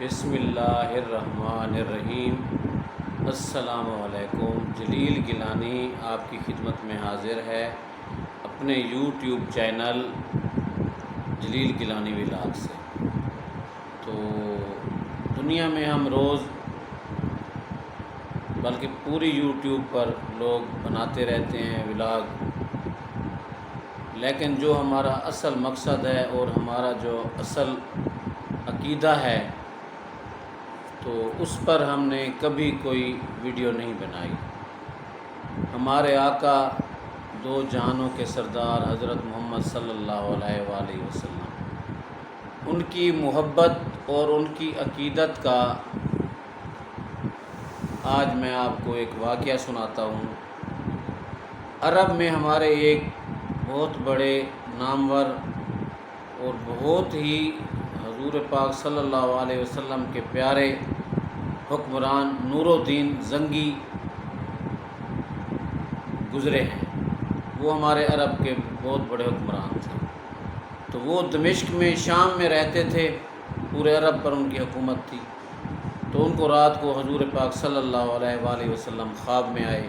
بسم اللہ الرحمن الرحیم۔ السلام علیکم۔ جلیل گیلانی آپ کی خدمت میں حاضر ہے اپنے یوٹیوب چینل جلیل گیلانی ولاگ سے۔ تو دنیا میں ہم روز بلکہ پوری یوٹیوب پر لوگ بناتے رہتے ہیں ولاگ، لیکن جو ہمارا اصل مقصد ہے اور ہمارا جو اصل عقیدہ ہے تو اس پر ہم نے کبھی کوئی ویڈیو نہیں بنائی۔ ہمارے آقا دو جہانوں کے سردار حضرت محمد صلی اللہ علیہ وآلہ وسلم، ان کی محبت اور ان کی عقیدت کا آج میں آپ کو ایک واقعہ سناتا ہوں۔ عرب میں ہمارے ایک بہت بڑے نامور اور بہت ہی حضور پاک صلی اللہ علیہ وسلم کے پیارے حکمران نور الدین زنگی گزرے ہیں۔ وہ ہمارے عرب کے بہت بڑے حکمران تھے۔ تو وہ دمشق میں شام میں رہتے تھے، پورے عرب پر ان کی حکومت تھی۔ تو ان کو رات کو حضور پاک صلی اللہ علیہ وآلہ وسلم خواب میں آئے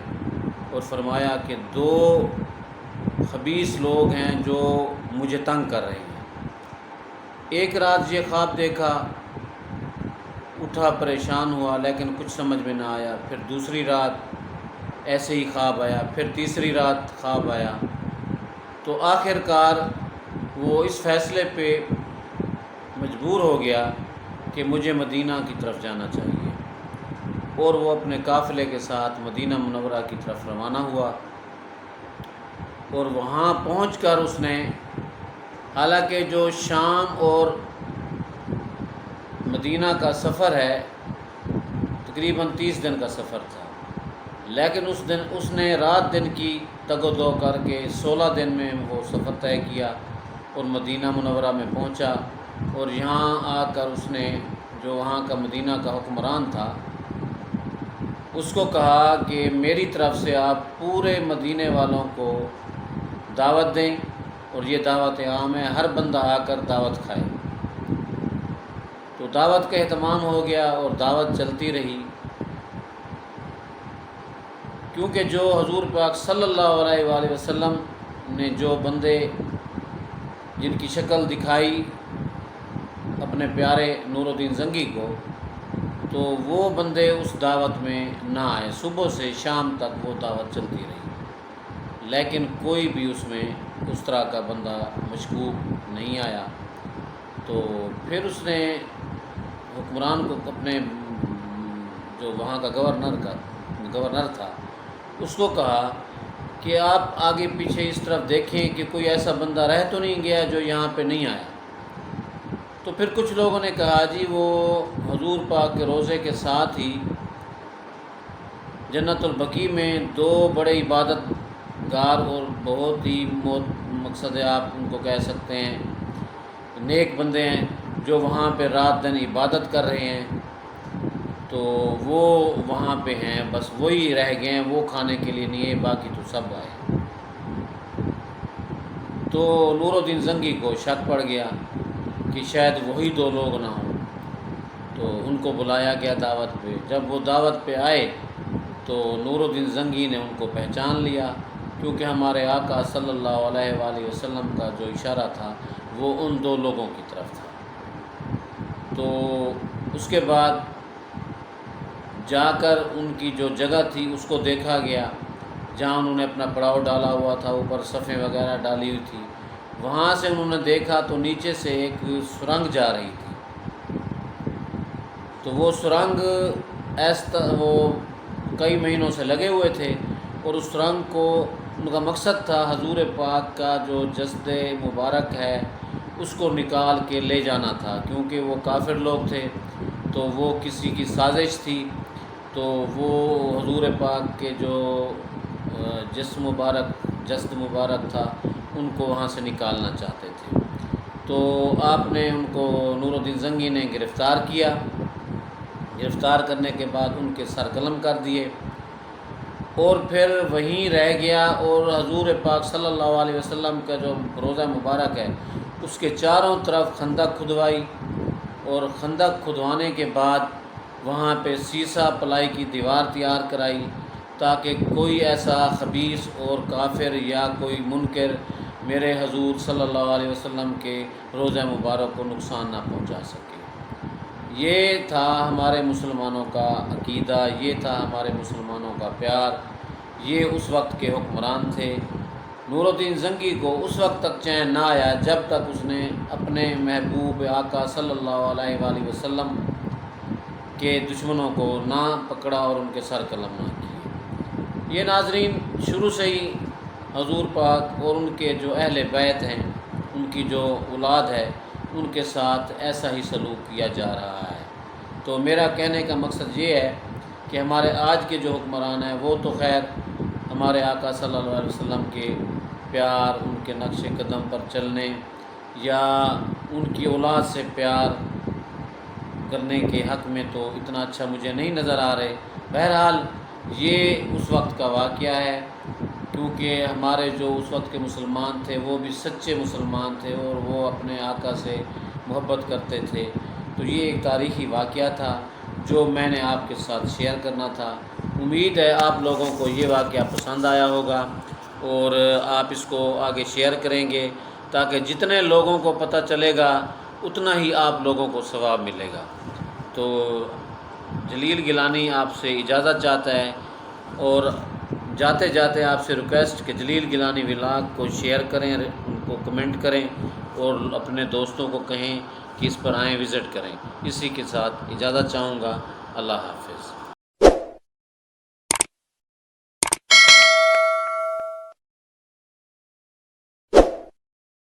اور فرمایا کہ دو خبیث لوگ ہیں جو مجھے تنگ کر رہے ہیں۔ ایک رات یہ خواب دیکھا، اٹھا پریشان ہوا لیکن کچھ سمجھ میں نہ آیا۔ پھر دوسری رات ایسے ہی خواب آیا، پھر تیسری رات خواب آیا۔ تو آخر کار وہ اس فیصلے پہ مجبور ہو گیا کہ مجھے مدینہ کی طرف جانا چاہیے، اور وہ اپنے قافلے کے ساتھ مدینہ منورہ کی طرف روانہ ہوا۔ اور وہاں پہنچ کر اس نے، حالانکہ جو شام اور مدینہ کا سفر ہے تقریباً 30 دن کا سفر تھا، لیکن اس نے رات دن کی تگ و دو کر کے 16 دن میں وہ سفر طے کیا اور مدینہ منورہ میں پہنچا۔ اور یہاں آ کر اس نے جو وہاں کا مدینہ کا حکمران تھا اس کو کہا کہ میری طرف سے آپ پورے مدینے والوں کو دعوت دیں، اور یہ دعوت عام ہے، ہر بندہ آ کر دعوت کھائے۔ تو دعوت کا اہتمام ہو گیا اور دعوت چلتی رہی، کیونکہ جو حضور پاک صلی اللہ علیہ وآلہ وسلم نے جو بندے جن کی شکل دکھائی اپنے پیارے نور الدین زنگی کو، تو وہ بندے اس دعوت میں نہ آئے۔ صبح سے شام تک وہ دعوت چلتی رہی، لیکن کوئی بھی اس میں اس طرح کا بندہ مشکوک نہیں آیا۔ تو پھر اس نے حکمران کو، اپنے جو وہاں کا گورنر تھا، اس کو کہا کہ آپ آگے پیچھے اس طرف دیکھیں کہ کوئی ایسا بندہ رہ تو نہیں گیا جو یہاں پہ نہیں آیا۔ تو پھر کچھ لوگوں نے کہا جی وہ حضور پاک کے روضے کے ساتھ ہی جنت البقیع میں دو بڑے عبادت گار اور بہت ہی مقصد ہے، آپ ان کو کہہ سکتے ہیں نیک بندے ہیں، جو وہاں پہ رات دن عبادت کر رہے ہیں، تو وہ وہاں پہ ہیں، بس وہی رہ گئے ہیں، وہ کھانے کے لیے نہیں ہے، باقی تو سب آئے۔ تو نور الدین زنگی کو شک پڑ گیا کہ شاید وہی دو لوگ نہ ہوں، تو ان کو بلایا گیا دعوت پہ۔ جب وہ دعوت پہ آئے تو نور الدین زنگی نے ان کو پہچان لیا، کیونکہ ہمارے آقا صلی اللہ علیہ وآلہ وسلم کا جو اشارہ تھا وہ ان دو لوگوں کی طرف تھا۔ تو اس کے بعد جا کر ان کی جو جگہ تھی اس کو دیکھا گیا، جہاں انہوں نے اپنا پڑاؤ ڈالا ہوا تھا، اوپر صفیں وغیرہ ڈالی ہوئی تھی۔ وہاں سے انہوں نے دیکھا تو نیچے سے ایک سرنگ جا رہی تھی۔ تو وہ سرنگ وہ کئی مہینوں سے لگے ہوئے تھے، اور اس سرنگ کو ان کا مقصد تھا حضور پاک کا جو جسد مبارک ہے اس کو نکال کے لے جانا تھا، کیونکہ وہ کافر لوگ تھے، تو وہ کسی کی سازش تھی، تو وہ حضور پاک کے جو جسد مبارک تھا ان کو وہاں سے نکالنا چاہتے تھے۔ تو آپ نے ان کو، نور الدین زنگی نے گرفتار کیا۔ گرفتار کرنے کے بعد ان کے سر قلم کر دیے، اور پھر وہیں رہ گیا، اور حضور پاک صلی اللہ علیہ وسلم کا جو روضہ مبارک ہے اس کے چاروں طرف خندق کھدوائی، اور خندق کھدوانے کے بعد وہاں پہ سیسا پلائی کی دیوار تیار کرائی تاکہ کوئی ایسا خبیث اور کافر یا کوئی منکر میرے حضور صلی اللہ علیہ وسلم کے روضہ مبارک کو نقصان نہ پہنچا سکے۔ یہ تھا ہمارے مسلمانوں کا عقیدہ، یہ تھا ہمارے مسلمانوں کا پیار، یہ اس وقت کے حکمران تھے۔ نور الدین زنگی کو اس وقت تک چین نہ آیا جب تک اس نے اپنے محبوب آقا صلی اللہ علیہ وآلہ وسلم کے دشمنوں کو نہ پکڑا اور ان کے سر قلم نہ کیے۔ یہ ناظرین شروع سے ہی حضور پاک اور ان کے جو اہل بیت ہیں، ان کی جو اولاد ہے، ان کے ساتھ ایسا ہی سلوک کیا جا رہا ہے۔ تو میرا کہنے کا مقصد یہ ہے کہ ہمارے آج کے جو حکمران ہیں وہ تو خیر ہمارے آقا صلی اللہ علیہ وسلم کے پیار، ان کے نقش قدم پر چلنے یا ان کی اولاد سے پیار کرنے کے حق میں تو اتنا اچھا مجھے نہیں نظر آ رہے۔ بہرحال یہ اس وقت کا واقعہ ہے، کیونکہ ہمارے جو اس وقت کے مسلمان تھے وہ بھی سچے مسلمان تھے اور وہ اپنے آقا سے محبت کرتے تھے۔ تو یہ ایک تاریخی واقعہ تھا جو میں نے آپ کے ساتھ شیئر کرنا تھا۔ امید ہے آپ لوگوں کو یہ واقعہ پسند آیا ہوگا اور آپ اس کو آگے شیئر کریں گے تاکہ جتنے لوگوں کو پتہ چلے گا اتنا ہی آپ لوگوں کو ثواب ملے گا۔ تو جلیل گیلانی آپ سے اجازت چاہتا ہے اور جاتے جاتے آپ سے ریکویسٹ کہ جلیل گیلانی ولاگ کو شیئر کریں، ان کو کمنٹ کریں اور اپنے دوستوں کو کہیں کہ اس پر آئیں، وزٹ کریں۔ اسی کے ساتھ اجازت چاہوں گا۔ اللہ حافظ۔